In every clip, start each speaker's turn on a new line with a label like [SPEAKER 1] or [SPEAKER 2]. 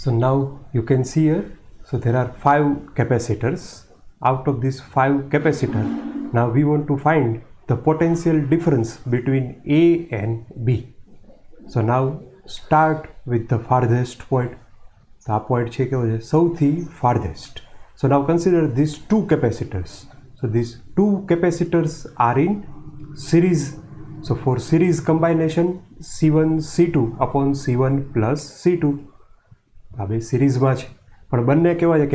[SPEAKER 1] So now you can see here, so there are 5 capacitors. Out of these 5 capacitors, now we want to find the potential difference between A and B. So now start with the farthest point. So આ point છે કેવો છે સૌથી farthest. So now consider these 2 capacitors. So these 2 capacitors are in series. So for series combination C1 C2 upon C1 plus C2. આ બે સિરીઝમાં છે પણ બંને કેવા છે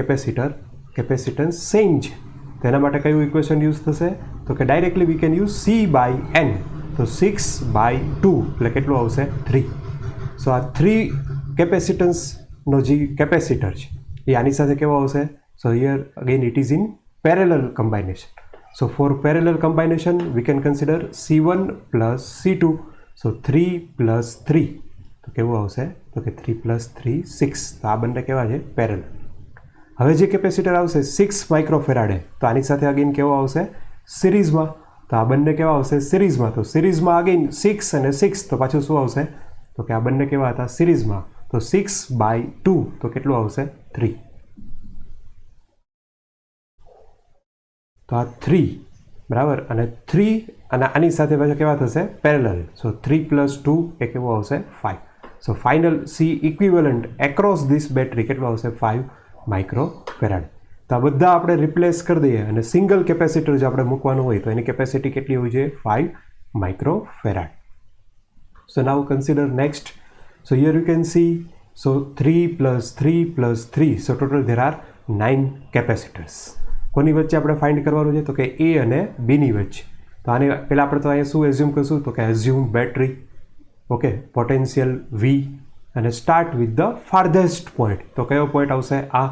[SPEAKER 1] કેપેસિટન્સ સેમ છે. તો એના માટે કયું ઇક્વેશન યુઝ થશે તો કે directly V can use C/N. તો 6/2 એટલે કેટલું આવશે 3. સો આ 3 કેપેસિટન્સનો જે કેપેસિટર છે એ આની સાથે કેવો આવશે. So here again it is in parallel combination. So for parallel combination we can consider C1 plus C2. So 3 plus 3 તો કેવું આવશે તો કે 3 પ્લસ 3 6. તો આ બંને કેવા છે પેરેલલ. હવે જે કેપેસિટર આવશે 6 માઇક્રોફેરાડે તો આની સાથે અગેન કેવો આવશે સિરીઝમાં. તો આ બંને કેવા આવશે સિરીઝમાં. તો સિરીઝમાં અગેન 6 અને 6 તો પાછું શું આવશે તો કે આ બંને કેવા હતા સિરીઝમાં. તો 6/2 તો કેટલું આવશે 3. તો આ 3 બરાબર અને 3 અને આની સાથે પાછા કેવા થશે પેરેલલ. સો 3 પ્લસ 2 એ કેવું આવશે 5. So final C equivalent across this battery કેટલું આવશે 5 માઇક્રોફેરાડ. તો આ બધા આપણે રિપ્લેસ કરી દઈએ અને સિંગલ કેપેસિટર જો આપણે મૂકવાનું હોય તો એની કેપેસિટી કેટલી હોવી જોઈએ 5 microfarad. So now consider next. So here you can see so 3 plus 3 plus 3 so total there are 9 capacitors. કોની વચ્ચે આપણે ફાઇન્ડ કરવાનું છે તો કે એ અને બીની વચ્ચે. તો આને પહેલાં આપણે તો અહીંયા શું એઝ્યુમ કરશું તો કે assume battery. Okay potential V અને સ્ટાર્ટ વિથ ધ ફાર્ધેસ્ટ પોઈન્ટ. તો કયો પોઈન્ટ આવશે આ.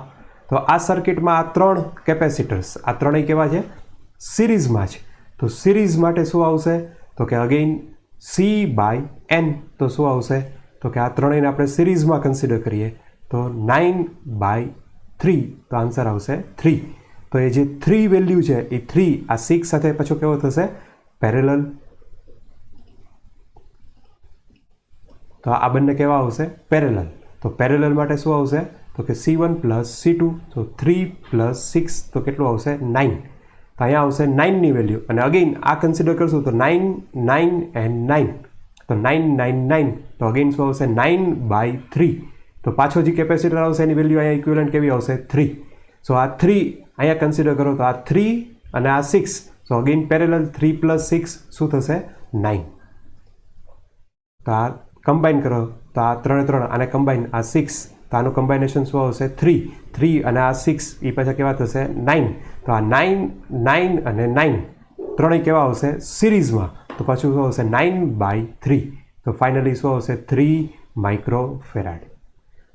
[SPEAKER 1] તો આ સર્કિટમાં આ 3 કેપેસિટર્સ આ ત્રણેય કેવા છે સિરીઝમાં છે. તો સિરીઝ માટે શું આવશે તો કે અગેઇન C/N. તો શું આવશે તો કે આ ત્રણેયને આપણે સિરીઝમાં કન્સિડર કરીએ તો 9/3. તો આન્સર આવશે 3. તો એ જે 3 વેલ્યુ છે એ 3 આ 6 સાથે પાછો કેવો થશે પેરેલલ. તો આ બંને કેવા આવશે પેરેલલ. તો પેરેલલ માટે શું આવશે તો કે C1 પ્લસ C2. તો 3 પ્લસ 6 તો કેટલું આવશે 9. તો અહીંયા આવશે 9ની વેલ્યુ અને અગેઇન આ કન્સિડર કરશું તો 9 9 એન્ડ 9. તો 9 9 9 તો અગેઇન શું આવશે 9/3. તો પાછો જે કેપેસિટર આવશે એની વેલ્યુ અહીંયા ઇક્વિવેલન્ટ કેવી આવશે 3. સો આ 3 અહીંયા કન્સિડર કરો તો આ 3 અને આ 6. સો અગેઇન પેરેલલ 3 પ્લસ 6 શું થશે 9. તો આ કમ્બાઈન કરો તો આ 3 આને કમ્બાઈન આ 6. તો આનું કમ્બાઇનેશન શું આવશે 3 અને આ 6 એ પાછા કેવા થશે 9. તો આ 9 9 અને 9 ત્રણેય કેવા આવશે સિરીઝમાં. તો પાછું શું આવશે 9/3. તો ફાઇનલી શું આવશે 3 માઇક્રોફેરાડ.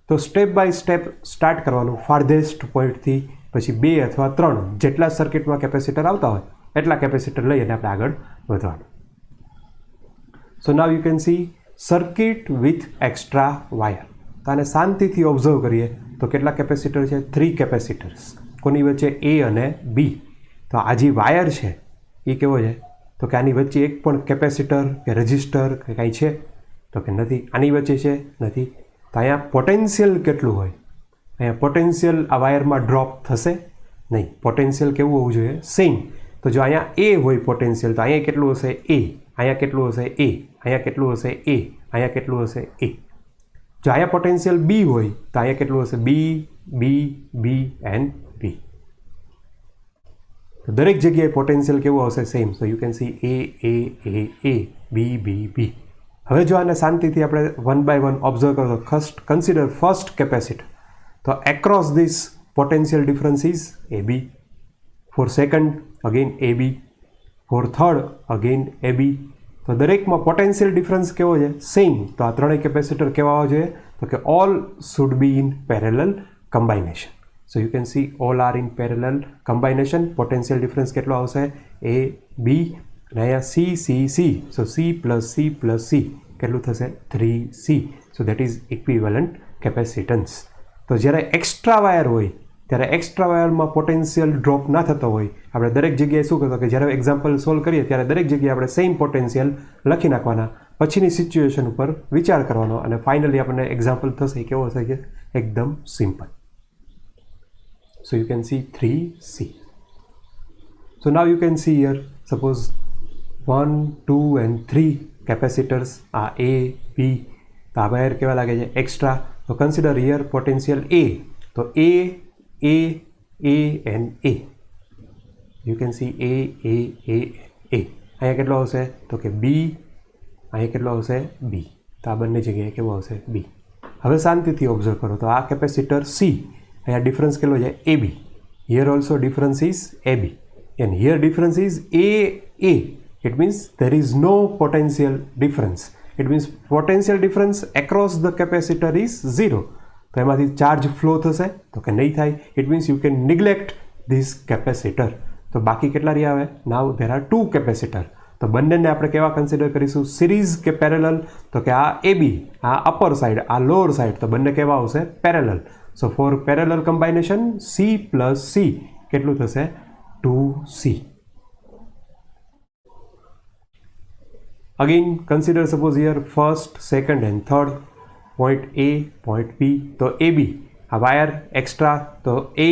[SPEAKER 1] તો સ્ટેપ બાય સ્ટેપ સ્ટાર્ટ કરવાનું ફાર્ધેસ્ટ પોઈન્ટથી. પછી 2 અથવા 3 જેટલા સર્કિટમાં કેપેસિટર આવતા હોય એટલા કેપેસિટર લઈ અને આપણે આગળ વધવાનું. So now you can see circuit with extra wire. તો આને શાંતિથી ઓબ્ઝર્વ કરીએ તો કેટલા કેપેસિટર છે 3 કેપેસિટર્સ. કોની વચ્ચે A અને B. તો આ જે વાયર છે એ કેવો છે તો કે આની વચ્ચે એક પણ કેપેસિટર કે રજિસ્ટર કે કાંઈ છે તો કે નથી. આની વચ્ચે છે નથી. તો અહીંયા પોટેન્શિયલ કેટલું હોય અહીંયા પોટેન્શિયલ આ વાયરમાં ડ્રોપ થશે નહીં. પોટેન્શિયલ કેવું હોવું જોઈએ સેમ. તો જો અહીંયા A હોય પોટેન્શિયલ તો અહીંયા કેટલું હશે A. અહીંયા કેટલું હશે A. અહીંયા કેટલું હશે A. અહીંયા કેટલું હશે A. જો અહીંયા પોટેન્શિયલ B હોય તો અહીંયા કેટલું હશે B B B and B. તો દરેક જગ્યાએ પોટેન્શિયલ કેવું આવશે same. So you can see A B B B. હવે જો આને શાંતિથી આપણે 1 by 1 ઓબ્ઝર્વ કરો તો કન્સિડર ફર્સ્ટ કેપેસિટર. તો across this potential difference is AB. For second again AB. For third again AB. તો દરેકમાં પોટેન્શિયલ ડિફરન્સ કેવો છે સેમ. તો આ ત્રણેય કેપેસિટર કેવા હોવા જોઈએ તો કે all should be in parallel combination. So you can see all are in parallel combination. Potential difference કેટલો આવશે AB અને અહીંયા C. So C plus C કેટલું થશે 3C. So that is equivalent capacitance. તો જ્યારે એક્સ્ટ્રા વાયર હોય ત્યારે એક્સ્ટ્રા વાયરમાં પોટેન્શિયલ ડ્રોપ ના થતો હોય આપણે દરેક જગ્યાએ શું કરતો કે જ્યારે એક્ઝામ્પલ સોલ્વ કરીએ ત્યારે દરેક જગ્યાએ આપણે સેમ પોટેન્શિયલ લખી નાખવાના પછીની સિચ્યુએશન ઉપર વિચાર કરવાનો અને ફાઇનલી આપણને એક્ઝામ્પલ થશે કેવો હશે કે એકદમ simple. So you can C 3C. So now you can see here, suppose 1, 2 and 3 capacitors are A, B. તો આ વાયર કેવા લાગે છે એક્સ્ટ્રા. તો કન્સિડર હિયર પોટેન્શિયલ A. તો A and A. You can see A. અહીંયા કેટલો આવશે તો કે B. અહીંયા કેટલો આવશે B. તો આ બંને જગ્યાએ કેવો આવશે B. હવે શાંતિથી ઓબ્ઝર્વ કરો તો આ કેપેસિટર C. અહીંયા ડિફરન્સ કેટલો છે AB. Here also difference is AB. And here difference is A. It means there is no potential difference. It means potential difference across the capacitor is 0. તો એમાંથી ચાર્જ ફ્લો થશે તો કે નહીં થાય. It means you can neglect this capacitor. તો બાકી કેટલા રહ્યા આવે? Now there are 2 capacitor. તો બંનેને આપણે કેવા કન્સિડર કરીશું સિરીઝ કે પેરેલલ? તો કે આ AB, આ અપર સાઈડ, આ લોઅર સાઈડ, તો બંને કેવા આવશે parallel. So for parallel combination C plus C કેટલું થશે 2C. Again consider suppose here first, second and third, point A, point B. તો AB આ વાયર એક્સ્ટ્રા, તો A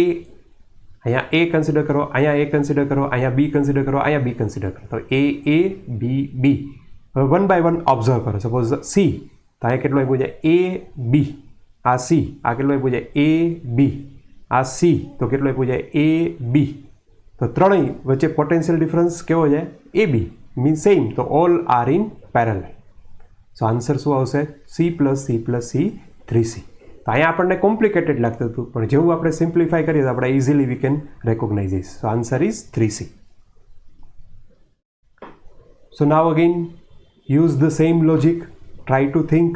[SPEAKER 1] અહીંયા A કન્સિડર કરો, અહીંયા A કન્સિડર કરો, અહીંયા B કન્સિડર કરો, અહીંયા B કન્સિડર કરો. તો A, B. હવે વન બાય વન ઓબ્ઝર્વ કરો. સપોઝ C, તો અહીંયા કેટલો આપ્યું છે AB. આ C, આ કેટલો આપ્યું છે AB. આ C, તો કેટલો આપ્યું છે AB. તો ત્રણેય વચ્ચે પોટેન્શિયલ ડિફરન્સ કેવો છે AB, મીન્સ સેમ. તો all are in parallel. So answer શું આવશે C plus C plus C 3C. તો અહીંયા આપણને કોમ્પ્લિકેટેડ લાગતું હતું, પણ જેવું આપણે સિમ્પ્લિફાય કરીએ તો આપણે easily we can recognise this. So answer is 3C. So now again use the same logic, try to think.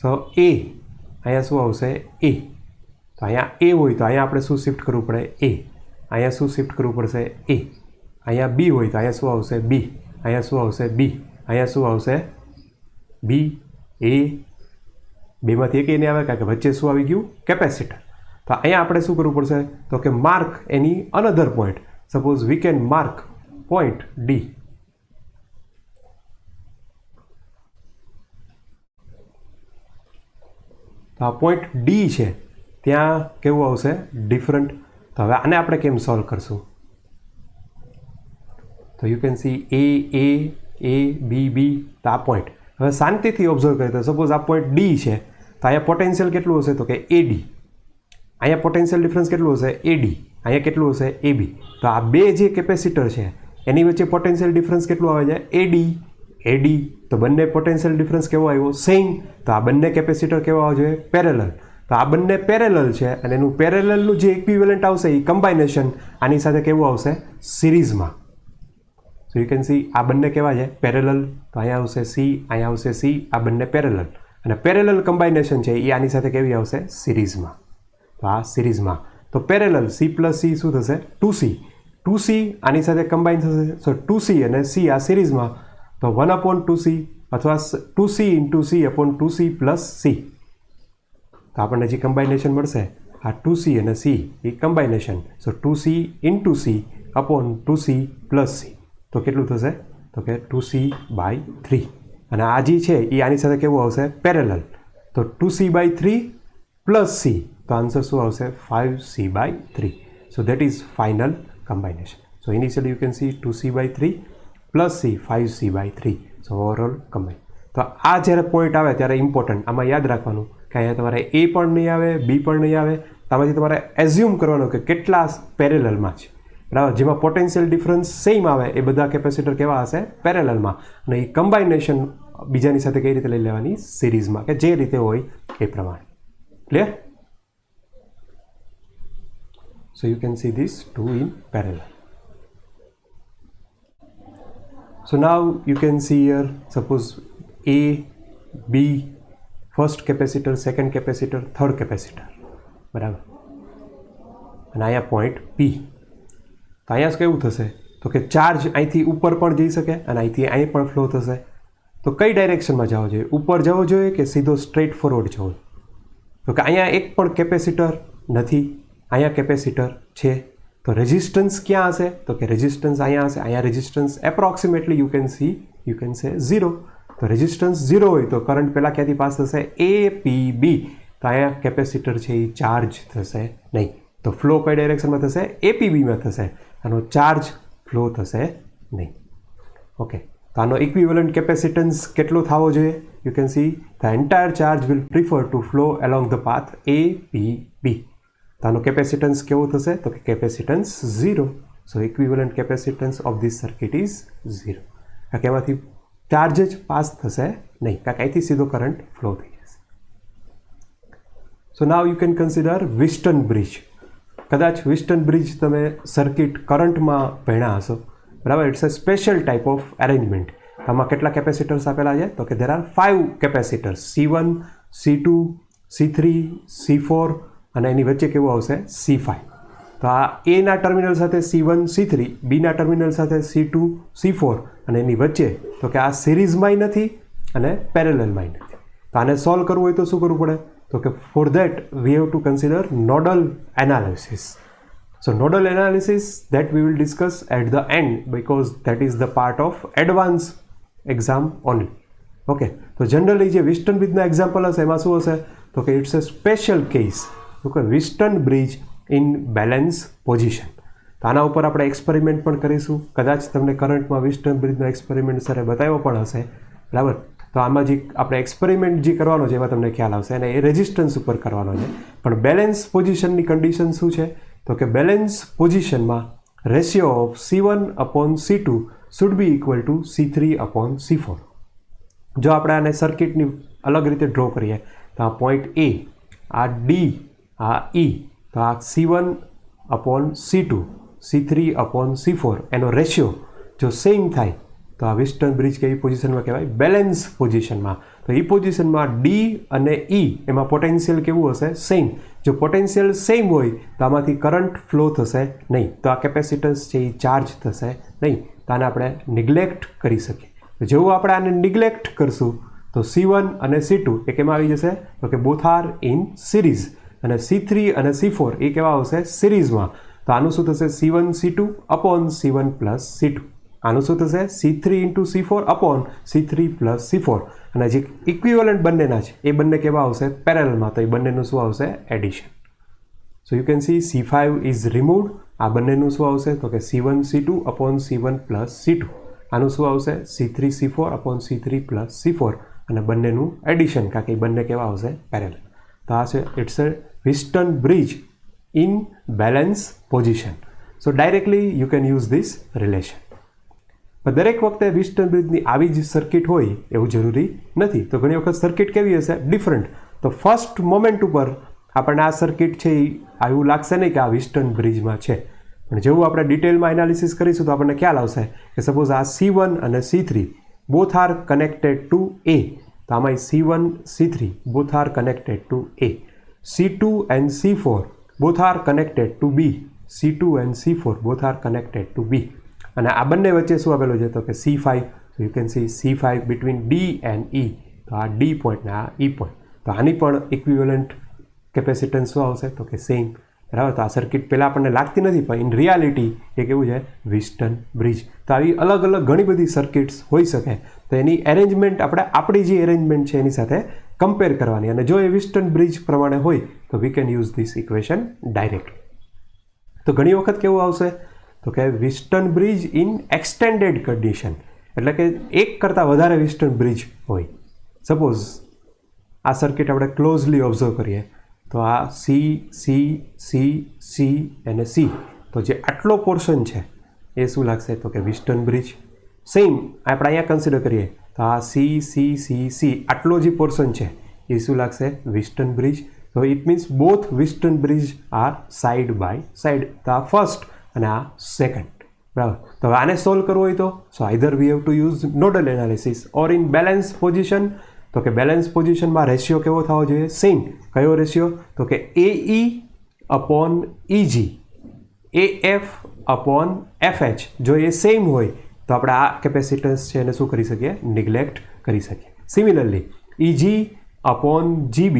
[SPEAKER 1] So A, અહીંયા શું આવશે A. તો અહીંયા A હોય તો અહીંયા આપણે શું શિફ્ટ કરવું પડે A. અહીંયા શું શિફ્ટ કરવું પડશે A. અહીંયા B હોય તો અહીંયા શું આવશે B. અહીંયા શું આવશે B. અહીંયા શું આવશે B, A. બેમાંથી એક એ નહીં આવે કારણ કે વચ્ચે શું આવી ગયું કેપેસિટર. તો અહીંયા આપણે શું કરવું પડશે તો કે mark any another point. Suppose we can mark point D. તો આ પોઈન્ટ D છે ત્યાં કેવું આવશે ડિફરન્ટ. તો હવે આને આપણે કેમ સોલ્વ કરશું? તો you can see A, B. તો આ પોઈન્ટ હવે શાંતિથી ઓબ્ઝર્વ કરીએ તો સપોઝ આ પોઈન્ટ D છે તો અહીંયા પોટેન્શિયલ કેટલું હશે તો કે AD. અહીંયા પોટેન્શિયલ ડિફરન્સ કેટલું હશે AD. અહીંયા કેટલું હશે AB. તો આ બે જે કેપેસિટર છે એની વચ્ચે પોટેન્શિયલ ડિફરન્સ કેટલું આવે છે AD. તો બંને પોટેન્શિયલ ડિફરન્સ કેવો આવ્યો સેમ. તો આ બંને કેપેસિટર કેવા આવવા જોઈએ પેરેલલ. તો આ બંને પેરેલલ છે અને એનું પેરેલલનું જે ઇક્વિવેલન્ટ આવશે એ કમ્બાઇનેશન આની સાથે કેવું આવશે સિરીઝમાં. સો યુ કેન સી આ બંને કેવા છે પેરેલલ. તો અહીંયા આવશે C, અહીંયા આવશે C. આ બંને પેરેલલ અને પેરેલલ કમ્બાઇનેશન છે એ આની સાથે કેવી આવશે સિરીઝમાં. તો આ સિરીઝમાં તો પેરેલલ C પ્લસ C શું થશે 2C આની સાથે કમ્બાઇન થશે. સો 2C અને C આ સિરીઝમાં તો 1/2C અથવા 2C into C upon 2C plus C. તો આપણને જે કમ્બાઇનેશન મળશે આ 2C અને C એ કમ્બાઇનેશન. સો 2C into C upon 2C plus C. તો કેટલું થશે તો કે 2C/3. અને આ જે છે એ આની સાથે કેવું આવશે પેરેલલ. તો 2C/3 પ્લસ C. તો આન્સર શું આવશે 5C/3. So that is final combination. So initially you can see 2C/3 plus C 5C/3. So overall combine. તો આ જ્યારે પોઈન્ટ આવે ત્યારે ઇમ્પોર્ટન્ટ આમાં યાદ રાખવાનું કે અહીંયા તમારે A પણ નહીં આવે, B પણ નહીં આવે. આમાંથી તમારે એઝ્યુમ કરવાનું કે કેટલા પેરેલલમાં છે બરાબર. જેમાં પોટેન્શિયલ ડિફરન્સ સેમ આવે એ બધા કેપેસિટર કેવા હશે પેરેલલમાં. અને એ કમ્બાઇનેશન બીજાની સાથે કઈ રીતે લઈ લેવાની સિરીઝમાં કે જે રીતે હોય એ પ્રમાણે. Clear? So you can see this 2 in parallel. So now you can see here suppose A, B, first capacitor, second capacitor, third capacitor બરાબર. અને અહીંયા પોઈન્ટ P. તો અહીંયા કેવું થશે તો કે ચાર્જ અહીંથી ઉપર પણ જઈ શકે અને અહીંથી અહીં પણ ફ્લો થશે. તો કઈ ડાયરેક્શનમાં જવો જોઈએ? ઉપર જવો જોઈએ કે સીધો સ્ટ્રેટ ફોરવર્ડ જવો? તો કે અહીંયા એક પણ કેપેસિટર નથી, અહીંયા કેપેસિટર છે. તો રેઝિસ્ટન્સ ક્યાં હશે? તો કે રેઝિસ્ટન્સ અહીંયા હશે. અહીંયા resistance approximately you can say 0. તો રેઝિસ્ટન્સ 0 હોય તો કરંટ પહેલાં ક્યાંથી પાસ થશે? એ પી બી. તો અહીંયા કેપેસિટર છે એ ચાર્જ થશે નહીં. તો ફ્લો કઈ ડાયરેક્શનમાં થશે? એપીબીમાં થશે. આનો ચાર્જ ફ્લો થશે નહીં. ઓકે, તો આનો ઇક્વિવેલન્ટ કેપેસિટન્સ કેટલો થવો જોઈએ? You can see the entire charge will prefer to flow along the path A P B. તો આનો કેપેસિટન્સ કેવો થશે? તો કે capacitance 0. So equivalent capacitance of this circuit is 0. કારણ કે એમાંથી ચાર્જ જ પાસ થશે નહીં, કારણ કે અહીંથી સીધો કરંટ ફ્લો થઈ જશે. So now you can consider Wheatstone bridge. કદાચ વિસ્ટન બ્રિજ તમે સર્કિટ કરંટમાં ભણ્યા હશો, બરાબર? It's a special type of arrangement. આમાં કેટલા કેપેસિટર્સ આપેલા છે? તો કે there are 5 capacitors, C1, C2, C3, C4 અને એની વચ્ચે કેવું આવશે? C5. તો આ એના ટર્મિનલ સાથે C1, C3, બીના ટર્મિનલ સાથે C2, C4 અને એની વચ્ચે તો કે આ સિરીઝમાંય નથી અને પેરેલલમાંય નથી. તો આને સોલ્વ કરવું હોય તો શું કરવું પડે? તો કે for that we have two consider nodal analysis. So nodal analysis that we will discuss at the end because that is the part of advanced exam only. Okay, તો જનરલી જે વિસ્ટન બ્રિજના એક્ઝામ્પલ હશે એમાં શું હશે? તો કે ઇટ્સ અ સ્પેશિયલ કેસ. તો કે વિસ્ટન બ્રિજ ઇન બેલેન્સ પોઝિશન. તો આના ઉપર આપણે એક્સપેરિમેન્ટ પણ કરીશું. કદાચ તમને કરંટમાં વિસ્ટન બ્રિજનો એક્સપેરિમેન્ટ સરે બતાવ્યો પણ હશે, બરાબર? તો આમાં જે આપણે એક્સપેરિમેન્ટ જે કરવાનો છે એમાં તમને ખ્યાલ આવશે અને એ રેઝિસ્ટન્સ ઉપર કરવાનો છે. પણ બેલેન્સ પોઝિશનની કન્ડિશન શું છે? તો કે બેલેન્સ પોઝિશનમાં ratio of C1/C2 should be equal to C3/C4. જો આપણે આને સર્કિટની અલગ રીતે ડ્રો કરીએ તો આ પોઈન્ટ એ, આ ડી, આ ઈ, તો આ C1/C2, C3/C4 એનો રેશિયો જો સેમ થાય તો આ વિસ્ટન બ્રિજ કેવી પોઝિશનમાં કહેવાય? બેલેન્સ પોઝિશનમાં. તો એ પોઝિશનમાં ડી અને ઈ એમાં પોટેન્શિયલ કેવું હશે? સેમ. જો પોટેન્શિયલ સેમ હોય તો આમાંથી કરંટ ફ્લો થશે નહીં, તો આ કેપેસિટન્સ છે એ ચાર્જ થશે નહીં. તો આને આપણે નિગ્લેક્ટ કરી શકીએ. જેવું આપણે આને નિગ્લેક્ટ કરશું તો C1 અને C2 એ કેમાં આવી જશે? તો કે બોથ આર ઇન સિરીઝ. અને C3 અને C4 એ કેવા આવશે? સિરીઝમાં. તો આનું શું થશે? C1 C2 upon C1 plus C2. આનું શું થશે? C3 into C4 upon C3 plus C4. અને જે ઇક્વિવેલન્ટ બંનેના છે એ બંને કેવા આવશે? પેરેલલમાં. તો એ બંનેનું શું આવશે? Addition. So you can C C5 is removed. આ બંનેનું શું આવશે? તો કે C1 C2 upon C1 plus C2. આનું શું આવશે? C3 C4 upon C3 plus C4 અને બંનેનું એડિશન, કારણ કે એ બંને કેવા આવશે? પેરેલલ. તો આ છે it's a Wheatstone bridge in balance position. So directly you can use this relation. પણ દરેક વખતે વિસ્ટન બ્રિજની આવી જ સર્કિટ હોય એવું જરૂરી નથી. તો ઘણી વખત સર્કિટ કેવી હશે? ડિફરન્ટ. તો ફર્સ્ટ મોમેન્ટ ઉપર આપણને આ સર્કિટ છે એ એવું લાગશે નહીં કે આ વિસ્ટન બ્રિજમાં છે. પણ જેવું આપણે ડિટેલમાં એનાલિસિસ કરીશું તો આપણને ખ્યાલ આવશે કે સપોઝ આ C1 અને C3 both are connected two A. તો આમાં C1, C3 both are connected two A. C2 and C4 both are connected two B. C2 and C4 both are connected two B. અને આ બંને વચ્ચે શું આપેલું છે? તો કે C5. તો you can C C5 between D and E. તો આ D પોઈન્ટ ને આ E પોઈન્ટ. તો આની પણ ઇક્વિવેલન્ટ કેપેસિટન્સ શું આવશે? તો કે સેમ, બરાબર? તો આ સર્કિટ પહેલાં આપણને લાગતી નથી પણ ઇન રિયાલિટી એ કેવું છે? વિસ્ટન બ્રિજ. તો આવી અલગ અલગ ઘણી બધી સર્કિટ્સ હોઈ શકે. તો એની એરેન્જમેન્ટ આપણે આપણી જે એરેન્જમેન્ટ છે એની સાથે કમ્પેર કરવાની. અને જો એ વિસ્ટન બ્રિજ પ્રમાણે હોય તો we can use this equation directly. તો ઘણી વખત કેવું આવશે? તો કે વિસ્ટન બ્રિજ ઇન એક્સટેન્ડેડ કન્ડિશન, એટલે કે એક કરતાં વધારે વિસ્ટન બ્રિજ હોય. સપોઝ આ સર્કિટ આપણે ક્લોઝલી ઓબ્ઝર્વ કરીએ તો આ C, C, C, C અને C. તો જે આટલો પોર્શન છે એ શું લાગશે? તો કે વિસ્ટન બ્રિજ. સેમ આપણે અહીંયા કન્સિડર કરીએ તો આ C, C, C, C આટલો જે પોર્શન છે એ શું લાગશે? Wheatstone bridge. તો it means both Wheatstone bridge are side by side. તો આ ફર્સ્ટ અને આ સેકન્ડ, બરાબર? તો હવે આને સોલ્વ કરવું હોય તો so either we have to use nodal analysis or in balance position. તો કે બેલેન્સ પોઝિશનમાં રેશિયો કેવો થવો જોઈએ? સેમ. કયો રેશિયો? તો કે AE upon EG, AF upon FH. જો એ સેમ હોય તો આપણે આ કેપેસિટન્સ છે એને શું કરી શકીએ? નિગ્લેક્ટ કરી શકીએ. Similarly EG upon GB,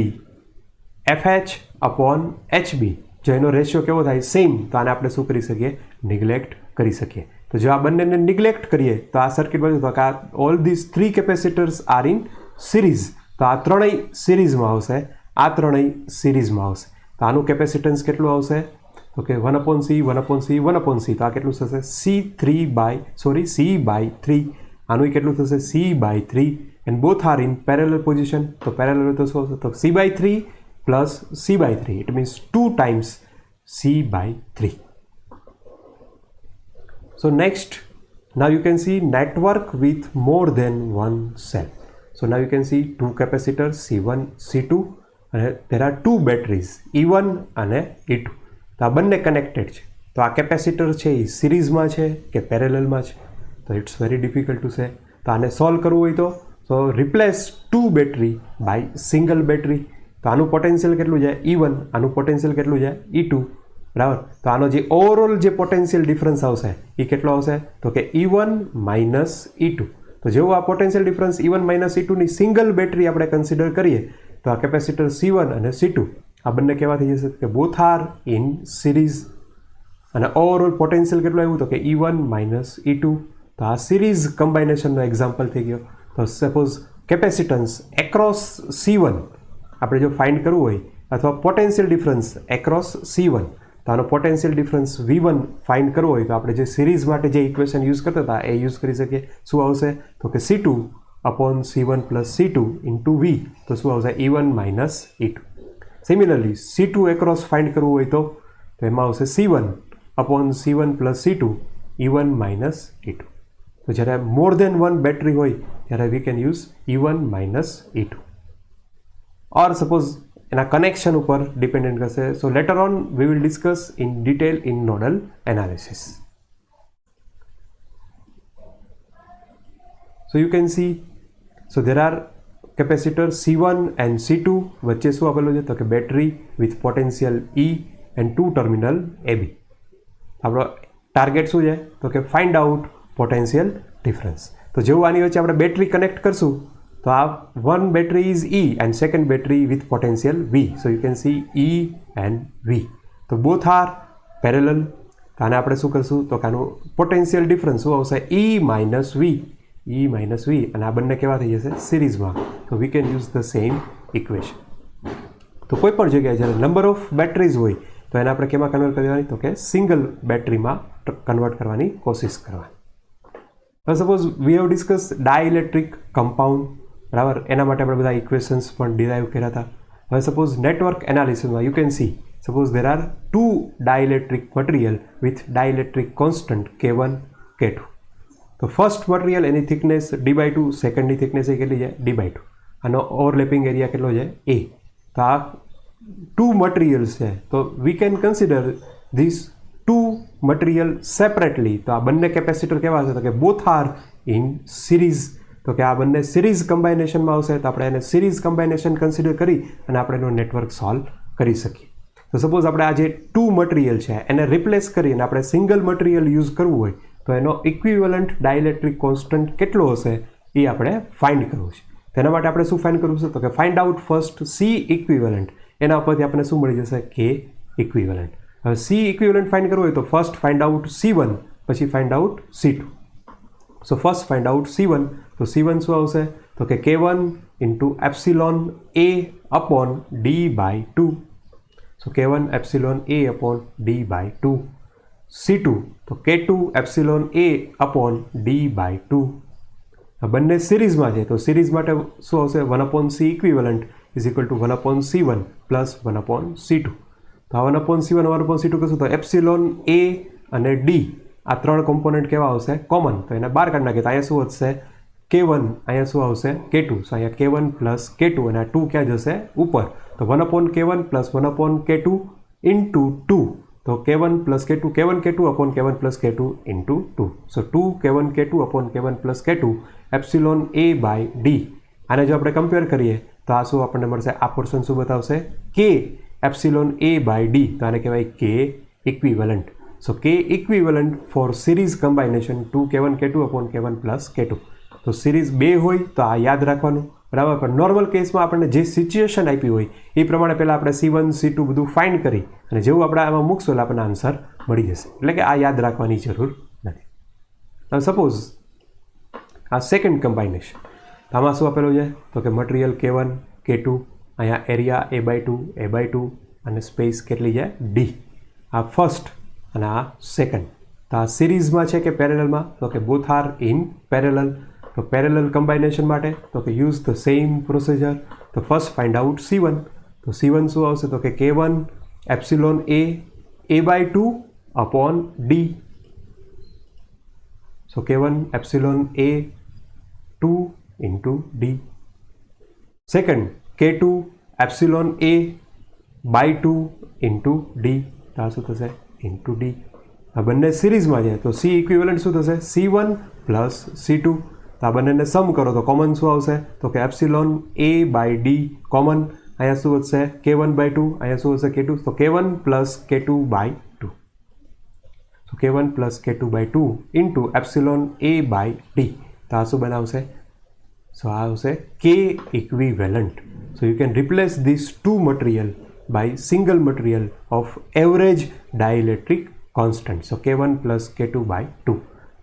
[SPEAKER 1] FH upon HB. જો એનો રેશિયો કેવો થાય? સેમ. તો આને આપણે શું કરી શકીએ? નિગ્લેક્ટ કરી શકીએ. તો જો આ બંનેને નિગ્લેક્ટ કરીએ તો આ સર્કિટમાં જો કે all this 3 capacitors R in series, તો આ ત્રણેય સિરીઝમાં આવશે, આ ત્રણેય સિરીઝમાં આવશે. તો આનું કેપેસિટન્સ કેટલું આવશે તો કે 1/c 1/c 1/c, તો આ કેટલું થશે C/3. આનું કેટલું થશે C/3 and both are in parallel position. તો પેરેલલ તો શું આવશે તો C/3 plus C/3, it means 2 times C/3. So next, now you can see network with more than one cell. So now you can see two capacitors C1, C2, and there are two batteries E1 and E2. તો આ બંને connected છે. તો આ capacitor છે એ સિરીઝમાં છે કે પેરેલલમાં છે, તો it's very difficult to say. તો આને સોલ્વ કરવું હોય તો replace two battery by single battery. તો આનું પોટેન્શિયલ કેટલું છે E1, આનું પોટેન્શિયલ કેટલું છે E2, બરાબર. તો આનો જે ઓવરઓલ જે પોટેન્શિયલ ડિફરન્સ આવશે એ કેટલો આવશે તો કે E1 માઇનસ E2. તો જેવું આ પોટેન્શિયલ ડિફરન્સ E1 માઇનસ E2ની સિંગલ બેટરી આપણે કન્સિડર કરીએ તો આ કેપેસિટર C1 અને C2 આ બંને કેવા થઈ જશે કે બોથ આર ઇન સિરીઝ. અને ઓવરઓલ પોટેન્શિયલ કેટલું આવ્યું તો કે E1 માઇનસ E2. તો આ સિરીઝ કમ્બાઇનેશનનો એક્ઝામ્પલ થઈ ગયો. તો સપોઝ કેપેસિટન્સ એક્રોસ C1 આપણે જો ફાઇન્ડ કરવું હોય અથવા પોટેન્શિયલ ડિફરન્સ એક્રોસ C1, તો આનો પોટેન્શિયલ ડિફરન્સ V1 ફાઇન્ડ કરવો હોય તો આપણે જે સિરીઝ માટે જે ઇક્વેશન યુઝ કરતા હતા એ યુઝ કરી શકીએ. શું આવશે તો કે C2/C1 plus C2 into V, તો શું આવશે E1 minus E2. Similarly C2 across find કરવું હોય તો એમાં આવશે C1/C1 plus C2 E1 minus E2. તો જ્યારે મોર દેન વન બેટરી હોય ત્યારે we can use E1 minus E2. Or suppose એના કનેક્શન ઉપર ડિપેન્ડન્ટ કરશે. So later on we will discuss in detail in nodal analysis. So you can see, so there are capacitor C1 and C2, વચ્ચે શું આપેલું છે તો કે battery with potential E and 2 terminal AB. આપણો target શું છે તો કે ફાઇન્ડ આઉટ પોટેન્શિયલ ડિફરન્સ. તો જેવું આની વચ્ચે આપણે બેટરી કનેક્ટ કરશું તો આ one battery is E and second battery with potential V. So you can see E and V. તો both are parallel. તો આને આપણે શું કરશું તો કે આનું પોટેન્શિયલ ડિફરન્સ શું આવશે E માઇનસ V, અને આ બંને કેવા થઈ જશે સિરીઝમાં. તો we can use the same equation. તો કોઈ પણ જગ્યાએ જ્યારે નંબર ઓફ બેટરીઝ હોય તો એને આપણે કેમાં કન્વર્ટ કરવાની તો કે સિંગલ બેટરીમાં કન્વર્ટ કરવાની કોશિશ કરવાની. હવે suppose we have discuss dielectric compound, બરાબર. એના માટે આપણે બધા ઇક્વેશન્સ પણ ડિરાઈવ કર્યા હતા. હવે સપોઝ નેટવર્ક એનાલિસિસમાં you can see suppose there are two dielectric material with dielectric constant K1, K2. તો ફર્સ્ટ મટીરિયલ એની થિકનેસ D/2, સેકન્ડની થિકનેસ એ કેટલી છે D/2. આનો ઓવરલેપિંગ એરિયા કેટલો છે A. તો આ ટુ મટીરિયલ્સ છે તો we can consider this two material separately. તો આ બંને કેપેસિટર કેવા છે તો કે બોથ આર ઇન સિરીઝ. તો કે આ બંને સિરીઝ કમ્બાઇનેશનમાં આવશે તો આપણે એને સિરીઝ કમ્બાઇનેશન કન્સિડર કરી અને આપણે એનો નેટવર્ક સોલ્વ કરી શકીએ. તો સપોઝ આપણે આ જે ટુ મટીરિયલ છે એને રિપ્લેસ કરીને આપણે સિંગલ મટીરિયલ યુઝ કરવું હોય તો એનો ઇક્વિવેલન્ટ ડાઇલેક્ટ્રિક કોન્સ્ટન્ટ કેટલો હશે એ આપણે ફાઇન્ડ કરવું છે. તેના માટે આપણે શું ફાઇન્ડ કરવું છે તો કે find out first C equivalent. એના ઉપરથી આપણે શું મળી જશે K ઇક્વિવેલન્ટ. હવે C ઇક્વિવેલન્ટ ફાઇન્ડ કરવું હોય તો ફર્સ્ટ ફાઇન્ડ આઉટ C1 પછી ફાઇન્ડ આઉટ C2. સો ફર્સ્ટ ફાઇન્ડ આઉટ C1. તો C1 શું આવશે તો કે K1 into epsilon A upon D/2. So K1 epsilon A upon D/2. C2 તો K2 epsilon A upon D/2. બંને સિરીઝમાં છે તો સિરીઝ માટે શું આવશે 1/C equivalent is equal two 1/C1 plus 1/C2. તો આ 1/C1 1/C2 કશું તો એપ્સિલોન A અને D આ ત્રણ કોમ્પોનન્ટ કેવા આવશે કોમન. તો એને બહાર કાઢી નાખીએ તો અહીંયા શું વધશે K1, અહીંયા શું આવશે K2. સો અહીંયા K1 પ્લસ K2 અને આ 2 ક્યાં જશે ઉપર. તો 1/K1 પ્લસ 1/K2 ઇન્ટુ 2. તો K1 plus K2 K1 K2 upon K1 plus K2 into 2. સો 2 K1 K2 upon K1 plus K2 epsilon A/D. આને જો આપણે કમ્પેર કરીએ તો આ શું આપણને મળશે આ પોર્શન શું બતાવશે K એપ્સિલોન A/D. તો આને કહેવાય K equivalent. So K equivalent for series combination 2 K1 K2 upon K1 plus K2. તો સિરીઝ 2 હોય તો આ યાદ રાખવાનું, બરાબર. પણ નોર્મલ કેસમાં આપણને જે સિચ્યુએશન આપી હોય એ પ્રમાણે પહેલાં આપણે C1 C2 બધું ફાઇન્ડ કરી અને જેવું આપણે આમાં મૂકશું એટલે આપણને આન્સર મળી જશે. એટલે કે આ યાદ રાખવાની જરૂર નથી. હવે સપોઝ આ સેકન્ડ કમ્બાઇનેશન, આમાં શું આપેલું છે તો કે મટીરિયલ K1 K2, અહીંયા એરિયા A/2 અને સ્પેસ કેટલી છે D. આ ફર્સ્ટ અને આ સેકન્ડ. તો આ સિરીઝમાં છે કે પેરેલલમાં તો કે બોથ આર ઇન પેરેલલ. તો પેરેલલ કમ્બાઇનેશન માટે તો કે યુઝ ધ સેમ પ્રોસિજર. તો ફર્સ્ટ ફાઇન્ડ આઉટ C1. તો C1 શું આવશે તો કે K1 epsilon A/2 upon D. સો K1 epsilon A2 into D. Second K2 epsilon A/2 into D. તો આ શું થશે ઇન્ટુ D. આ બંને સિરીઝમાં છે તો C ઇક્વિવેલન્ટ શું થશે C1 પ્લસ C2. તો આ બંનેને સમ કરો તો કોમન શું આવશે તો કે એપ્સિલોન A/D કોમન. અહીંયા શું વધશે K1/2, અહીંયા શું હશે K2. તો K1 પ્લસ K2/2. તો K1 plus K2/2 into epsilon A/D. તો આ શું બનાવશે સો આ આવશે K equivalent. So you can replace this two material by single material of average dielectric constant. So K1 plus K2/2.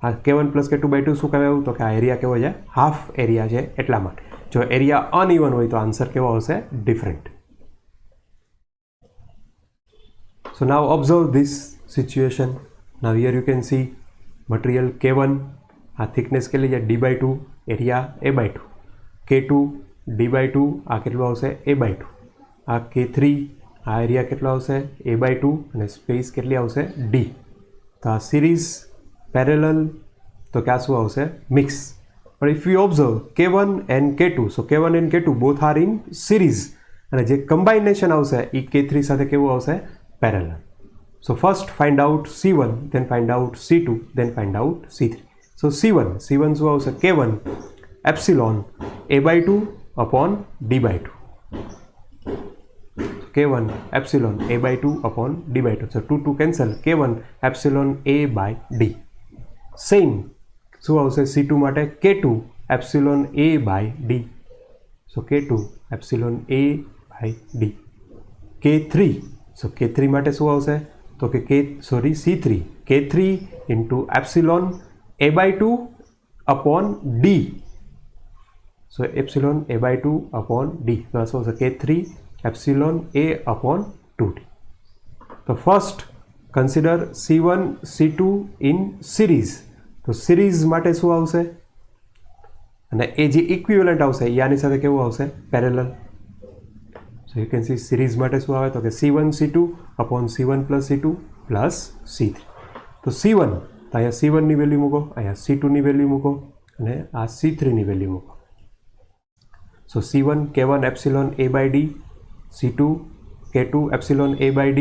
[SPEAKER 1] આ K1 પ્લસ K2/2 શું કહેવાયું તો કે આ એરિયા કેવો છે હાફ એરિયા છે એટલા માટે. જો એરિયા અનઇવન હોય તો આન્સર કેવો આવશે different. So now observe this situation. Now here you can C material K1, આ થિકનેસ કેટલી છે D/2, area A/2. K2 D/2, આ કેટલું આવશે A/2. આ K3, આ એરિયા કેટલો આવશે A/2 અને સ્પેસ કેટલી આવશે D. તો આ સિરીઝ પેરેલલ તો ક્યાં શું આવશે મિક્સ. પણ if you observe K1 and K2, so K1 and K2 both are in series અને જે કમ્બાઇનેશન આવશે એ K3 સાથે કેવું આવશે parallel. So first find out C1, then find out C2, then find out C3. So C1 શું આવશે K1 epsilon A/2 upon D/2. K1 epsilon A/2 upon D/2. So 2 cancel. K1 epsilon A/D. Same શું આવશે C2 માટે K2 epsilon A/D. સો K2 epsilon A/D. K3, સો K3 માટે શું આવશે તો કે C3 K3 into epsilon A/2 upon D. સો epsilon A/2 upon D. તો શું આવશે K3 epsilon A upon 2D. તો first consider C1 C2 in series. તો સિરીઝ માટે શું આવશે અને એ જે ઇક્વિવેલન્ટ આવશે એ આની સાથે કેવું આવશે parallel. So you can C series માટે શું આવે તો કે C1 C2 upon C1 plus C2 plus C3. તો C1 તો અહીંયા C1ની વેલ્યુ મૂકો, અહીંયા C2ની વેલ્યુ મૂકો અને આ C3ની વેલ્યુ મૂકો. સો C1 K1 epsilon A/D, C2 K2 epsilon A/D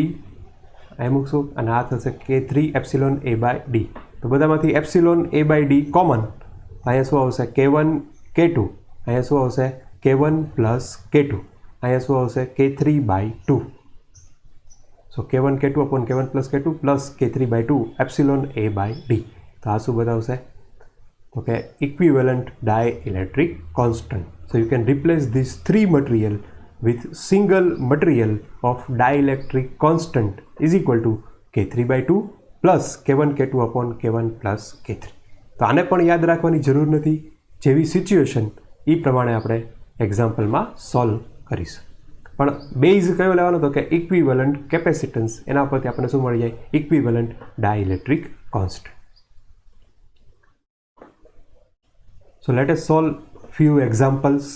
[SPEAKER 1] અહીં મૂકશું અને આ થશે K3 એપ્સિલોન A/D. તો બધામાંથી એપ્સિલોન A/D કોમન. અહીંયા શું આવશે K1 K2, અહીંયા શું આવશે K1 પ્લસ K2, અહીંયા શું આવશે K3/2. સો K1 K2 upon K1 plus K2 plus K3/2 epsilon A/D. તો આ શું બતાવશે તો કે equivalent dielectric constant. So you can replace this three material with single material of dielectric constant is equal to K3/2 plus K1 K2 upon K1 plus K3. તો આને પણ યાદ રાખવાની જરૂર નથી. જેવી સિચ્યુએશન એ પ્રમાણે આપણે એક્ઝામ્પલમાં સોલ્વ કરીશું. પણ બેઝ કયો લેવાનો તો કે ઇક્વિવેલન્ટ કેપેસિટન્સ, એના પરથી આપણને શું મળી જાય equivalent dielectric constant. So let us solve few examples.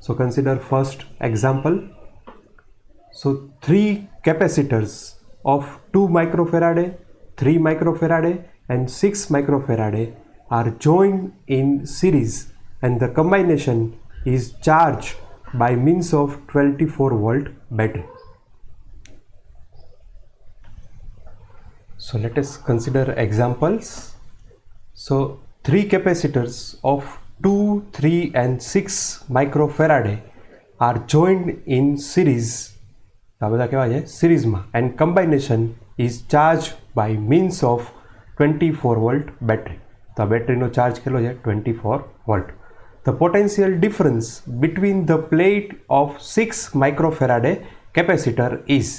[SPEAKER 1] So consider first example. So 3 capacitors of 2 microfarad, 3 microfarad and 6 microfarad are joined in series and the combination is charged by means of 24 volt battery. So let us consider examples. So 3 capacitors of 2, 3 and 6 microfarad are joined in series. આ બધા કહેવાય છે સિરીઝમાં and combination is charged by means of 24 volt battery. તો આ બેટરીનો charge કેટલો છે 24 volt. The potential difference between the plate of 6 microfarad capacitor is.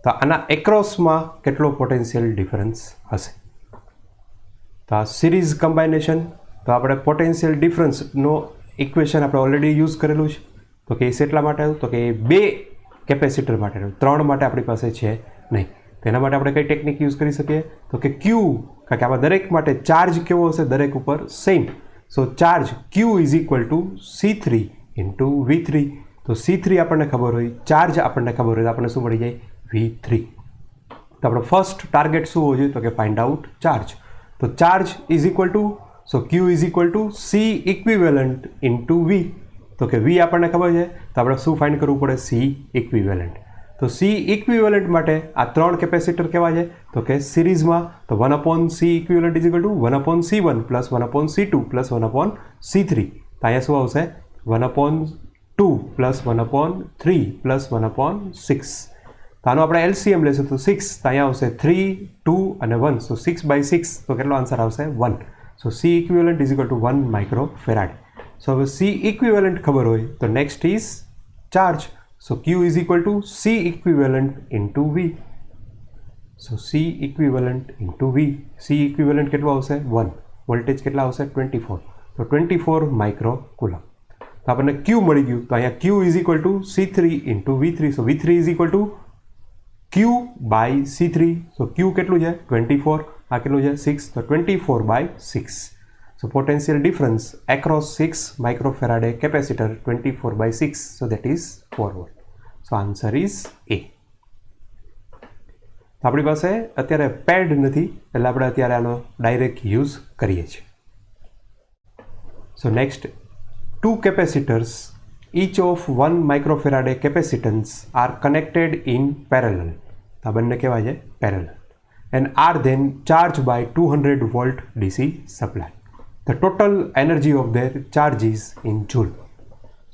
[SPEAKER 1] તો આના એક્રોસમાં કેટલો પોટેન્શિયલ ડિફરન્સ હશે. તો આ સિરીઝ કમ્બાઇનેશન, તો આપણે પોટેન્શિયલ ડિફરન્સનો ઇક્વેશન આપણે ઓલરેડી યુઝ કરેલું છે. તો કે એ શેટલા માટે આવ્યું? તો કે એ 2 કેપેસિટર માટે આવ્યું, 3 માટે આપણી પાસે છે નહીં. તેના માટે આપણે કઈ ટેકનિક યુઝ કરી શકીએ? તો કે Q, કારણ કે આમાં દરેક માટે ચાર્જ કેવો હશે? દરેક ઉપર same. So charge Q is equal to C3 into V3. તો C3 આપણને ખબર હોય, ચાર્જ આપણને ખબર હોય, તો આપણને શું મળી જાય? V3. તો આપણો ફર્સ્ટ ટાર્ગેટ શું હોવો જોઈએ? તો કે ફાઇન્ડ આઉટ ચાર્જ. તો charge is equal two, so Q is equal two C equivalent into V. તો કે V આપણને ખબર છે, તો આપણે શું ફાઇન્ડ કરવું પડે? C equivalent. તો C ઇક્વિવેલન્ટ માટે આ 3 કેપેસિટર કેવા છે? તો કે સિરીઝમાં. તો 1/C equivalent is equal two 1/C1 plus 1/C2 plus 1/C3. તો અહીંયા શું આવશે? 1/2 પ્લસ 1/3 પ્લસ 1/6. તો આનો આપણે LCM લેશું તો 6. તો અહીંયા આવશે 3, 2 અને 1. સો 6/6. તો કેટલો આન્સર આવશે? 1. So C equivalent is equal to 1 microfarad. સો હવે C ઇક્વિવેલન્ટ ખબર હોય તો next is charge. So Q is equal to C equivalent into V. So C equivalent into V. C equivalent કેટલું આવશે? 1. વોલ્ટેજ કેટલા આવશે? 24. તો 24 માઇક્રો કુલમ. તો આપણને Q મળી ગયું. તો અહીંયા Q is equal to C3 into V3. So V3 is equal to Q by C3. So Q કેટલું છે? 24. આ કેટલું છે? 6. તો 24/6. So potential difference across 6 microfarad capacitor 24/6. So that is 4 volt. So answer is A. તો આપણી પાસે અત્યારે પેડ નથી એટલે આપણે અત્યારે આનો ડાયરેક્ટ યુઝ કરીએ છીએ. So next, 2 capacitors each of 1 microfarad capacitance are connected in parallel. તો આ બંને કહેવાય છે parallel. And are then charged by 200 volt DC supply. The total energy of their charge is in joule.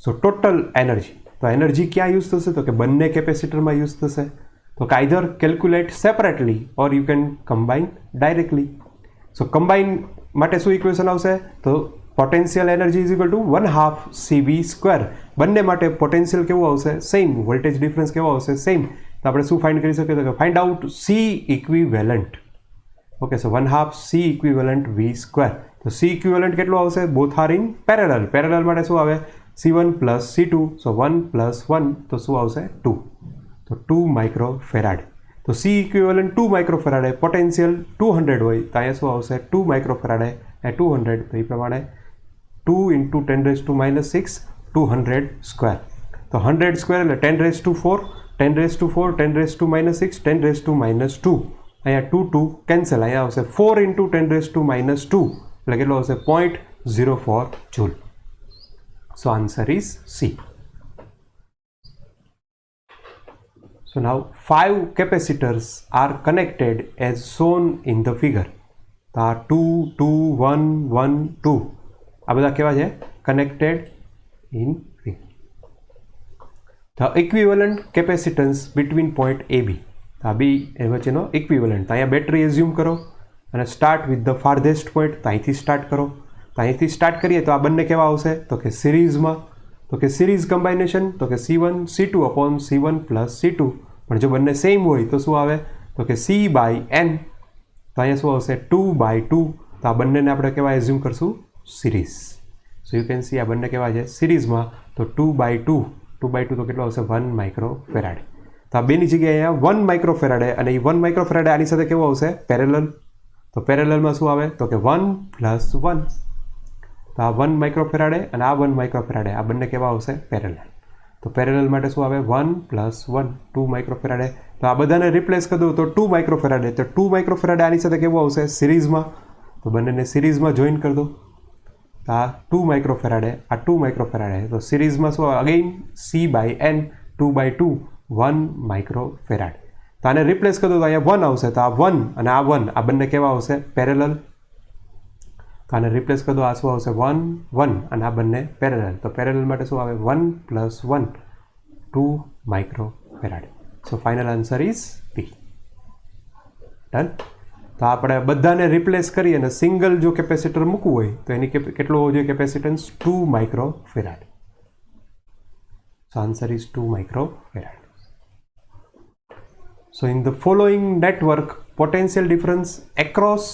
[SPEAKER 1] So total energy, તો energy ક્યાં use થશે? તો કે બંને કેપેસિટરમાં યુઝ થશે. તો કે either calculate separately or you can combine directly. So combine માટે શું ઇક્વેશન આવશે? તો potential energy is equal two 1/2 CV². બંને માટે પોટેન્શિયલ કેવું આવશે? સેમ. વોલ્ટેજ ડિફરન્સ કેવો આવશે? સેમ. તો આપણે શું ફાઇન્ડ કરી શકીએ? તો કે find out C equivalent. Okay, so 1/2 C equivalent V². તો C ઇક્વિવેલન્ટ કેટલું આવશે? Both are in parallel. Parallel માટે શું આવે? C1 plus C2. સો 1 પ્લસ 1 તો શું આવશે? 2. તો 2 માઇક્રોફેરાડ. તો C ઇક્વિવેલન્ટ 2 માઇક્રોફેરાડ, પોટેન્શિયલ 200 હોય તો અહીંયા શું આવશે? 2 માઇક્રોફેરાડ એ 200. તો એ પ્રમાણે 2 ઇન્ટુ 10⁻⁻6 200 સ્ક્વેર. તો 100 સ્ક્વેર એટલે 10⁴ 10⁴ 10⁻⁻6 10⁻². અહીંયા 2 2 કેન્સલ. અહીંયા આવશે 4 ઇન્ટુ 10⁻². એટલે કેટલો આવશે? 0.04 joule. So answer is C. So now 5 capacitors are connected as shown in the figure. તો આ 2 2 1 1 2 આ બધા કેવા છે? Connected in figure. The equivalent capacitance between point AB. આ બી એ વચ્ચેનો ઇક્વિવેલન્ટ. તો અહીંયા બેટરી એઝ્યુમ કરો અને સ્ટાર્ટ વિથ ધ ફાર્ધેસ્ટ પોઈન્ટ. તો અહીંથી સ્ટાર્ટ કરો. તો અહીંથી સ્ટાર્ટ કરીએ તો આ બંને કેવા આવશે? તો કે સિરીઝમાં. તો કે સિરીઝ કમ્બાઇનેશન, તો કે C1 C2 upon C1 plus C2. પણ જો બંને સેમ હોય તો શું આવે? તો કે C/N. તો અહીંયા શું આવશે? 2/2. તો આ બંનેને આપણે કેવા એઝ્યુમ કરશું? Series. So you can C આ બંને કેવા છે? સિરીઝમાં. તો 2/2 2/2 તો કેટલો આવશે? 1 માઇક્રોફેરાડ. તો આ બેની જગ્યાએ અહીંયા 1 માઇક્રોફેરાડ અને એ 1 માઇક્રોફેરાડ આની સાથે કેવો આવશે? પેરેલલ. તો પેરેલલમાં શું આવે? તો કે 1 + 1. તો આ 1 માઇક્રોફેરાડે અને આ 1 માઇક્રોફેરાડે આ બંને કેવા આવશે? પેરેલલ. તો પેરેલલ માટે શું આવે? 1 + 1 2 માઇક્રોફેરાડે. તો આ બધાને રિપ્લેસ કરી દઉં તો 2 માઇક્રોફેરાડે. તો 2 માઇક્રોફેરાડે આની સાથે કેવું આવશે? સિરીઝમાં. તો બંનેને સિરીઝમાં જોઈન કરી દો. તો આ 2 માઇક્રોફેરાડે આ 2 માઇક્રોફેરાડે. તો સિરીઝમાં શું આવે? Again C/N 2/2 1 microfarad. તો આને રિપ્લેસ કરી દો તો અહીંયા 1 આવશે. તો આ 1 અને આ 1 આ બંને કેવા આવશે? પેરેલલ. તો આને રિપ્લેસ કરી દો. આ શું આવશે? 1 1 અને આ બંને પેરેલલ. તો પેરેલલ માટે શું આવે? 1 + 1 2 microfarad. So final answer is P. Done. તો આપણે બધાને રિપ્લેસ કરી અને સિંગલ જો કેપેસિટર મૂકવું હોય તો એની કેટલો હોવો જોઈએ capacitance? 2 microfarad. So answer is 2 microfarad. So in the following network, potential difference across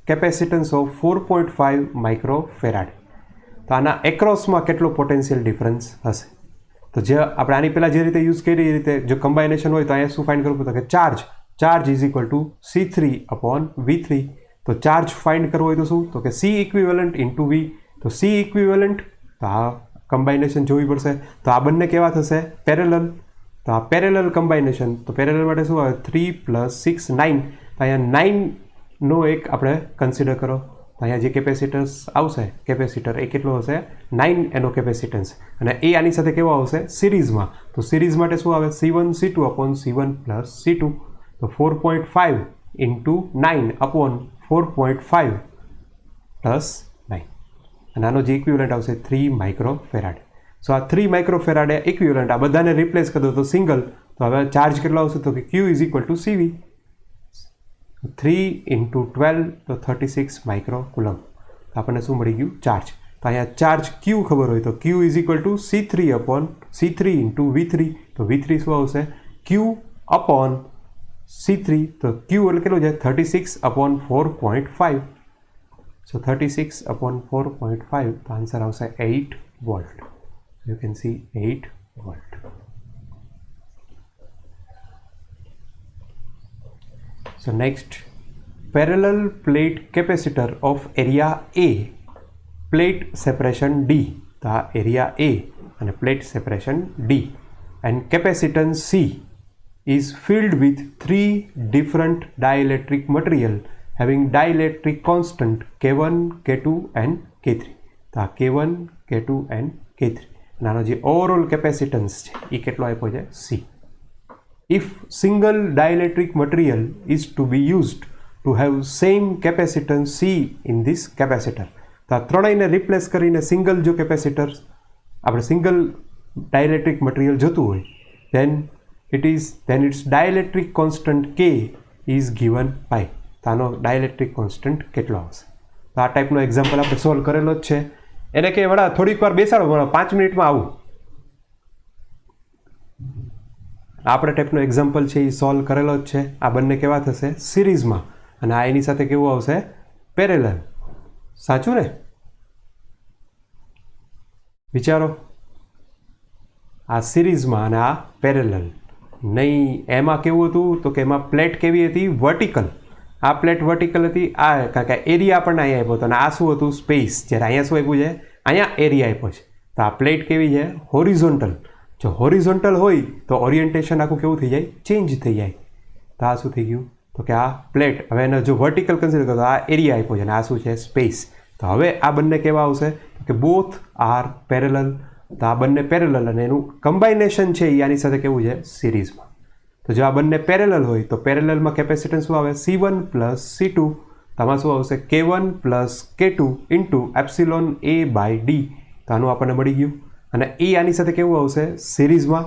[SPEAKER 1] capacitance of 4.5 microfarad. તો આના એક્રોસમાં કેટલો પોટેન્શિયલ ડિફરન્સ હશે? તો જે આપણે આની પહેલાં જે રીતે યુઝ કરી એ રીતે જો કમ્બાઇનેશન હોય તો અહીંયા શું ફાઇન્ડ કરવું? તો કે charge is equal two C3/V3. તો ચાર્જ ફાઇન્ડ કરવો હોય તો શું? તો કે C ઇક્વિવેલન્ટ ઇન્ટુ V. તો C ઇક્વિવેલન્ટ, તો આ કમ્બાઇનેશન જોવી પડશે. તો આ બંને કેવા થશે? પેરેલલ. તો આ પેરેલલ કમ્બાઇનેશન, તો પેરેલલ માટે શું આવે? 3 + 6 9. તો અહીંયા 9નો એક આપણે કન્સિડર કરો. તો અહીંયા જે કેપેસિટન્સ આવશે કેપેસિટર એ કેટલો હશે? 9 એનો કેપેસિટન્સ. અને એ આની સાથે કેવો આવશે? સિરીઝમાં. તો સિરીઝ માટે શું આવે? C1C2/C1 + C2. તો 4.5 × 9/4.5 + 9. અને આનો જે ઇક્વિવેલન્ટ આવશે 3 માઇક્રોફેરાડ. સો આ 3 માઇક્રોફેરાડ ઇક્વિવેલન્ટ આ બધાને રિપ્લેસ કરી દો તો સિંગલ. તો હવે ચાર્જ કેટલો આવશે? તો કે Q = CV. 3 × 12 તો 36 માઇક્રોકુલમ. તો આપણને શું મળી ગયું? ચાર્જ. તો અહીંયા ચાર્જ Q ખબર હોય તો Q = C3 × V3. તો V3 શું આવશે? Q/C3. તો Q એટલે કેટલું છે? 36/4.5. સો 36/4.5. તો આન્સર આવશે 8 volt. You can C 8 volt. So next, parallel plate capacitor of area A, plate separation D. The area A and plate separation D, and capacitance C is filled with 3 different dielectric material having dielectric constant K1, K2 and K3. The K1, K2 and K3. નાનો જે overall capacitance છે એ કેટલો આપ્યો છે? C. If single dielectric material is to be used to have same capacitance C in this capacitor. તો આ ત્રણેયને replace કરીને single જો કેપેસિટર આપણે સિંગલ ડાયલેક્ટ્રિક મટીરિયલ જોતું હોય then its dielectric constant K is given by. તો આનો dielectric constant કેટલો આવશે? તો આ ટાઈપનો એક્ઝામ્પલ આપણે સોલ્વ કરેલો જ છે. એને કે વડા થોડીક વાર બેસાડો, 5 મિનિટમાં આવું. આપણે ટાઈપનો એક્ઝામ્પલ છે એ સોલ્વ કરેલો જ છે. આ બંને કેવા થશે? સિરીઝમાં. અને આ એની સાથે કેવું આવશે? પેરેલલ. સાચું ને? વિચારો. આ સિરીઝમાં અને આ પેરેલલ. નહીં, એમાં કેવું હતું? તો કે એમાં પ્લેટ કેવી હતી? વર્ટિકલ. આ પ્લેટ વર્ટિકલ હતી. આ કારણ કે એરિયા આપણને અહીંયા આપ્યો હતો અને આ શું હતું? સ્પેસ. જ્યારે અહીંયા શું આપ્યું છે? અહીંયા એરિયા આપ્યો છે. તો આ પ્લેટ કેવી છે? હોરિઝોન્ટલ. જો હોરિઝોન્ટલ હોય તો ઓરિએન્ટેશન આખું કેવું થઈ જાય? ચેન્જ થઈ જાય. તો આ શું થઈ ગયું? તો કે આ પ્લેટ. હવે એને જો વર્ટિકલ કન્સિડર કરો તો આ એરિયા આપ્યો છે અને આ શું છે? સ્પેસ. તો હવે આ બંને કેવા આવશે? કે બોથ આર પેરેલલ. તો આ બંને પેરેલલ અને એનું કમ્બાઇનેશન છે એ આની સાથે કેવું છે? સિરીઝમાં. તો જો આ બંને પેરેલલ હોય તો પેરેલલમાં કેપેસિટન્સ શું આવે? C1 + C2. આમાં શું આવશે? K1 + K2 × εA/d. તો આનું આપણને મળી ગયું. અને એ આની સાથે કેવું આવશે? સિરીઝમાં.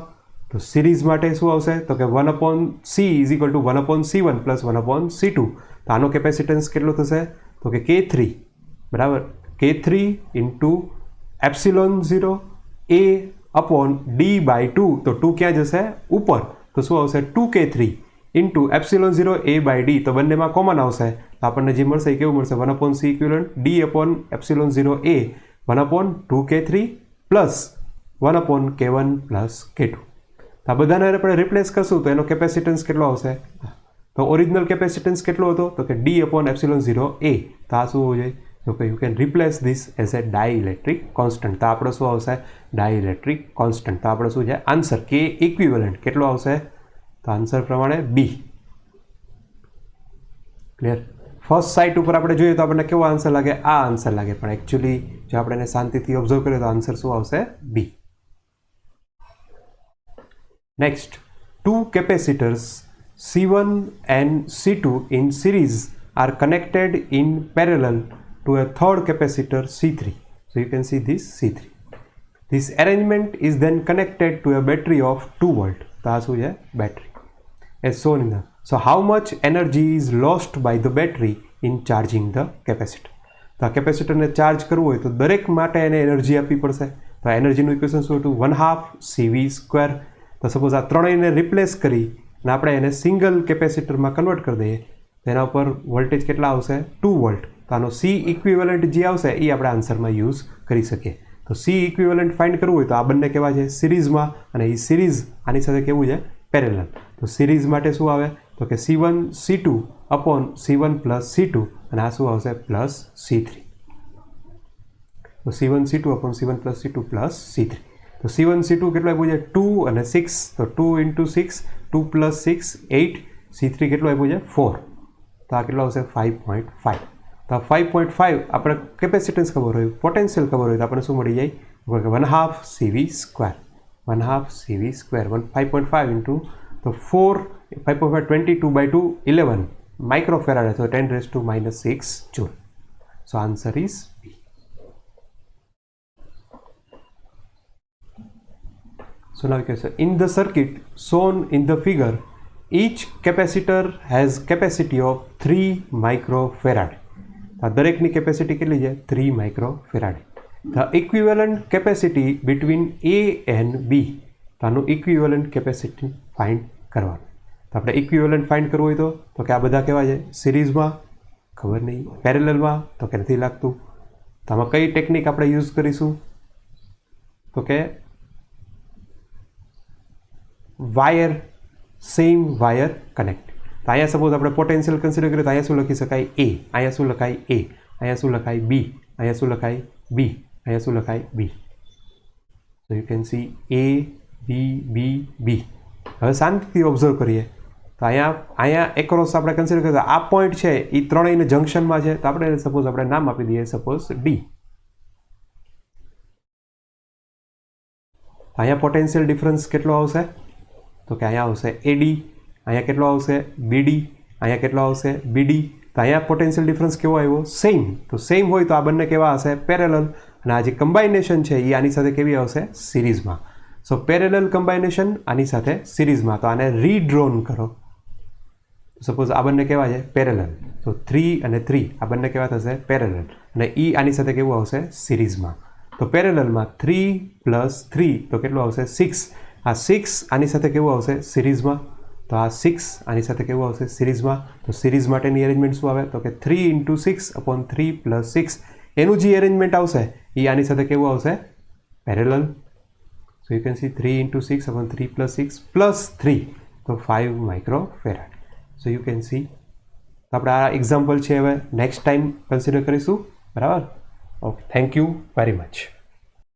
[SPEAKER 1] તો સિરીઝ માટે શું આવશે? તો કે 1/C = 1/C1 + 1/C2. તો આનો કેપેસિટન્સ કેટલો થશે? તો કે K3. બરાબર. K3 × ε0A/d/2. તો 2 ક્યાં જશે? ઉપર. તો શું આવશે? 2K3 × ε0A/d. તો બંનેમાં કોમન આવશે. તો આપણને જે મળશે એ કેવું મળશે? 1/C equivalent d/ε0A 1/2K3 + 1/K1 + K2. તો આ બધાને આપણે રિપ્લેસ કરશું તો એનો કેપેસિટન્સ કેટલો આવશે? તો ઓરિજિનલ કેપેસિટન્સ કેટલો હતો? તો કે d/ε0A. તો આ શું હોવું જોઈએ? તો કે you can replace this as a dielectric constant. તો આપણો શું આવશે? Dielectric constant. તો આપણો શું છે? આન્સર K ઇક્વિવેલન્ટ કેટલો આવશે? તો આન્સર પ્રમાણે B. ક્લિયર? ફર્સ્ટ સાઇટ ઉપર આપણે જોઈએ તો આપણને કેવો આન્સર લાગે? આ આન્સર લાગે. પણ એકચ્યુઅલી જો આપણે એને શાંતિથી ઓબ્ઝર્વ કરીએ તો આન્સર શું આવશે? B. Next, 2 capacitors C1 and C2 in series are connected in parallel to a third capacitor C3. So you can see this C3. This arrangement is then connected to a battery of 2 volt. તો આ શું છે? Battery. As shown in the. So how much energy is lost by the battery in charging the capacitor? તો આ કેપેસિટરને charge કરવું હોય તો દરેક માટે એને એનર્જી આપવી પડશે. તો આ એનર્જીનું ઇક્વેશન શું હતું? 1/2 CV². તો સપોઝ આ ત્રણેયને રિપ્લેસ કરી અને આપણે એને સિંગલ કેપેસિટરમાં કન્વર્ટ કરી દઈએ તો એના ઉપર વોલ્ટેજ કેટલા આવશે? 2 વોલ્ટ. તો આનો સી ઇક્વિવેલન્ટ જે આવશે એ આપણે આન્સરમાં યુઝ કરી શકીએ. તો સી ઇક્વિવેલન્ટ ફાઇન્ડ કરવું હોય તો આ બંને કેવા છે સિરીઝમાં, અને એ સિરીઝ આની સાથે કેવું છે પેરેલલ. તો સિરીઝ માટે શું આવે તો કે C1 C2 upon C1 plus C2, અને આ શું આવશે પ્લસ C3. તો C1 C2 upon C1 plus C2 plus C3. તો C1 C2 કેટલું આપ્યું છે 2 અને 6, તો 2 into 6, 2 plus 6 8, C3 કેટલું આપ્યું છે 4, તો આ કેટલો આવશે 5.5. તો 5.5 આપણે કેપેસિટન્સ ખબર હોય, પોટેન્શિયલ ખબર હોય તો આપણે શું મળી જાય 1/2 CV square, 1/2 CV square 5.5 into તો 4 5.5 22/2 11 માઇક્રોફેરાડ, તો 10⁻⁻6 joule. So answer is B. So now you can say in the circuit shown in the figure, each capacitor has capacity of 3 microfarad. આ દરેકની કેપેસિટી કેટલી છે 3 microfarad. The equivalent capacity between A and B, તો આનું equivalent capacity find કરવાનું. તો આપણે equivalent find કરવું હોય તો કે આ બધા કેવા છે સિરીઝમાં, ખબર નહીં, પેરેલલમાં તો કે નથી લાગતું. તો આમાં કઈ ટેકનિક આપણે યુઝ કરીશું તો કે વાયર, સેમ વાયર કનેક્ટ. તો અહીંયા સપોઝ આપણે પોટેન્શિયલ કન્સિડર કરીએ તો અહીંયા શું લખી શકાય A, અહીંયા શું લખાય A, અહીંયા શું લખાય B, અહીંયા શું લખાય B, અહીંયા શું લખાય B. તો you can see A B B B. હવે શાંતિથી ઓબ્ઝર્વ કરીએ તો અહીંયા એક્રોસ આપણે કન્સિડર કરીએ તો આ પોઈન્ટ છે એ ત્રણેયને જંક્શનમાં છે, તો આપણે સપોઝ આપણે નામ આપી દઈએ સપોઝ D. અહીંયા પોટેન્શિયલ ડિફરન્સ કેટલો આવશે તો કે અહીંયા આવશે AD, અહીંયા કેટલો આવશે BD, અહીંયા કેટલો આવશે BD. તો અહીંયા પોટેન્શિયલ ડિફરન્સ કેવો આવ્યો સેમ. તો સેમ હોય તો આ બંને કેવા હશે પેરેલલ, અને આ જે કમ્બાઇનેશન છે એ આની સાથે કેવી આવશે સિરીઝમાં. સો પેરેલલ કમ્બાઇનેશન આની સાથે સિરીઝમાં. તો આને રીડ્રોન કરો. સપોઝ આ બંને કેવા છે પેરેલલ, તો 3 અને 3 આ બંને કેવા થશે પેરેલલ, અને E આની સાથે કેવું આવશે સિરીઝમાં. તો પેરેલલમાં 3 + 3 તો કેટલું આવશે 6. આ 6 આની સાથે કેવું આવશે સિરીઝમાં, તો આ 6 આની સાથે કેવું આવશે સિરીઝમાં. તો સિરીઝ માટેની એરેન્જમેન્ટ શું આવે તો કે 3 × 6 / 3 + 6, એનું જે એરેન્જમેન્ટ આવશે એ આની સાથે કેવું આવશે parallel. So you can C 3 × 6 / 3 + 6 + 3, તો 5 microfarad. So you can C. તો આપણે આ એક્ઝામ્પલ છે હવે નેક્સ્ટ ટાઈમ કન્સિડર કરીશું, બરાબર. Okay, thank you very much.